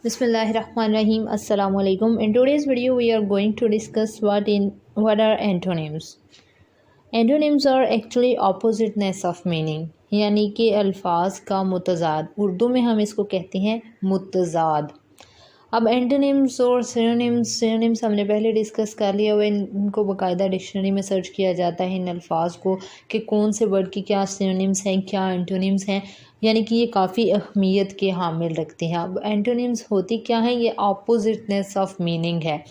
Bismillahirrahmanirrahim. Assalamu alaikum. In today's video, we are going to discuss what are antonyms. Antonyms are actually oppositeness of meaning, यानी कि अल्फाज का मुतज़ाद। उर्दू में हम इसको कहते हैं मुतज़ाद। अब एंटोनिम्स और सिनोनिम्स हमने पहले डिस्कस कर लिया हुआ। इनको बाकायदा डिक्शनरी में सर्च किया जाता है इन अल्फाज को कि कौन से वर्ड की क्या सिनोनिम्स हैं, क्या एंटोनिम्स हैं, यानी कि ये काफ़ी अहमियत के हामिल रखते हैं। अब एंटोनिम्स होती क्या हैं? ये ऑपोजिटनेस ऑफ मीनिंग है।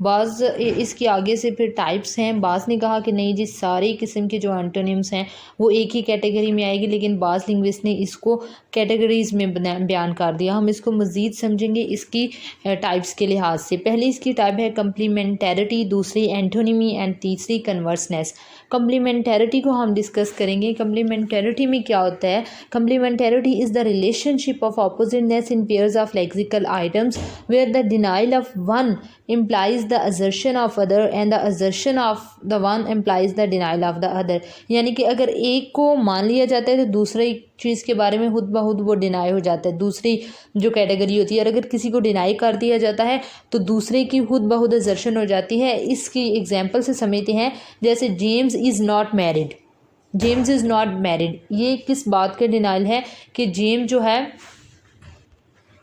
बाज़ इसके आगे से फिर टाइप्स हैं। बाज़ ने कहा कि नहीं जी, सारी किस्म के जो एंटोनिम्स हैं वो एक ही कैटेगरी में आएगी, लेकिन बाज़ लिंग्विस्ट ने इसको कैटेगरीज़ में बयान कर दिया। हम इसको मज़ीद समझेंगे इसकी टाइप्स के लिहाज से। पहली इसकी टाइप है कम्प्लीमेंटैरिटी, दूसरी एंटोनिमी एंड तीसरी कन्वर्सनेस। कम्प्लीमेंटैरिटी को हम डिस्कस करेंगे। कम्प्लीमेंटैरिटी में क्या होता है? Complementarity is the relationship of oppositeness in pairs of lexical items where the denial of one implies the assertion of other and the assertion of the one implies the denial of the other। यानी कि अगर एक को मान लिया जाता है तो दूसरी चीज़ के बारे में खुद ब खुद वो डिनाई हो जाता है, दूसरी जो कैटेगरी होती है। और अगर किसी को डिनाई कर दिया जाता है तो दूसरे की खुद ब खुद असर्शन हो जाती है। इसकी एग्जांपल से समझते हैं, जैसे James is not married. James is not married, ये किस बात के डिनाइल है? कि जेम्स जो है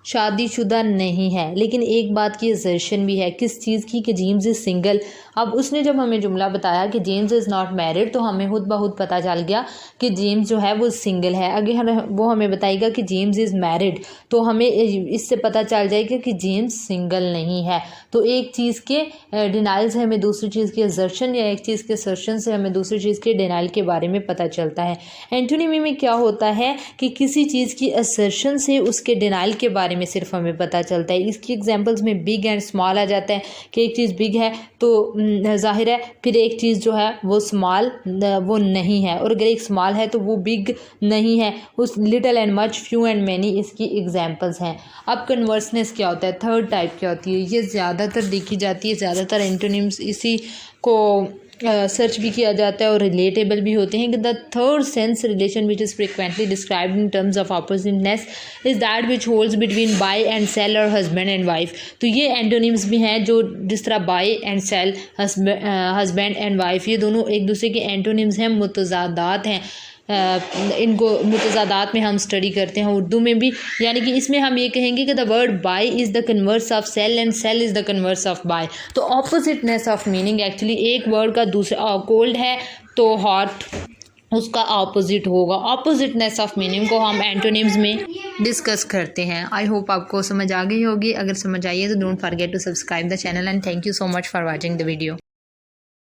शादीशुदा नहीं है, लेकिन एक बात की असर्शन भी है। किस चीज़ की? कि जेम्स इज़ सिंगल। अब उसने जब हमें जुमला बताया कि जेम्स इज़ नॉट मैरिड, तो हमें खुद ब खुद पता चल गया कि जेम्स जो है वो सिंगल है। अगर वो हमें बताएगा कि जेम्स इज़ मैरिड, तो हमें इससे पता चल जाएगा कि जेम्स सिंगल नहीं है। तो एक चीज़ के डिनाइल से हमें दूसरी चीज़ की असर्शन, या एक चीज़ के असर्शन से हमें दूसरी चीज़ के डिनाइल के बारे में पता चलता है। एंटोनिमी में क्या होता है कि किसी चीज़ की असर्शन से उसके डिनाइल के बारे में सिर्फ हमें पता चलता है। इसकी एग्जांपल्स में बिग एंड स्मॉल आ जाता है कि एक चीज़ बिग है तो जाहिर है, फिर एक चीज़ जो है वो स्मॉल वो नहीं है, और अगर एक स्मॉल है तो वो बिग नहीं है। उस little and much, few and many इसकी एग्जांपल्स हैं। अब कन्वर्सनेस क्या होता है? थर्ड टाइप क्या होती है? ये ज़्यादातर देखी जाती है। ज़्यादातर एंटोनिम्स इसी को सर्च भी किया जाता है और रिलेटेबल भी होते हैं कि the third sense relation which is frequently described in terms of oppositeness is that which holds between buy and sell और हस्बैंड एंड वाइफ। तो ये एंटोनिम्स भी हैं जो जिस तरह buy and sell, husband and wife, ये दोनों एक दूसरे के एंटोनिम्स हैं, मुतज़ादात हैं। इनको मुतज़ादात में हम स्टडी करते हैं उर्दू में भी। यानी कि इसमें हम ये कहेंगे कि the word buy is the converse of sell and sell is the converse of buy. तो ऑपोजिटनेस ऑफ मीनिंग एक्चुअली एक वर्ड का दूसरा, कोल्ड है तो हॉट उसका ऑपोजिट होगा। ऑपोजिटनेस ऑफ मीनिंग को हम एंटोनिम्स में डिस्कस करते हैं। आई होप आपको समझ आ गई होगी। अगर समझ आई है तो don't forget to subscribe the channel and thank you so much for watching the video.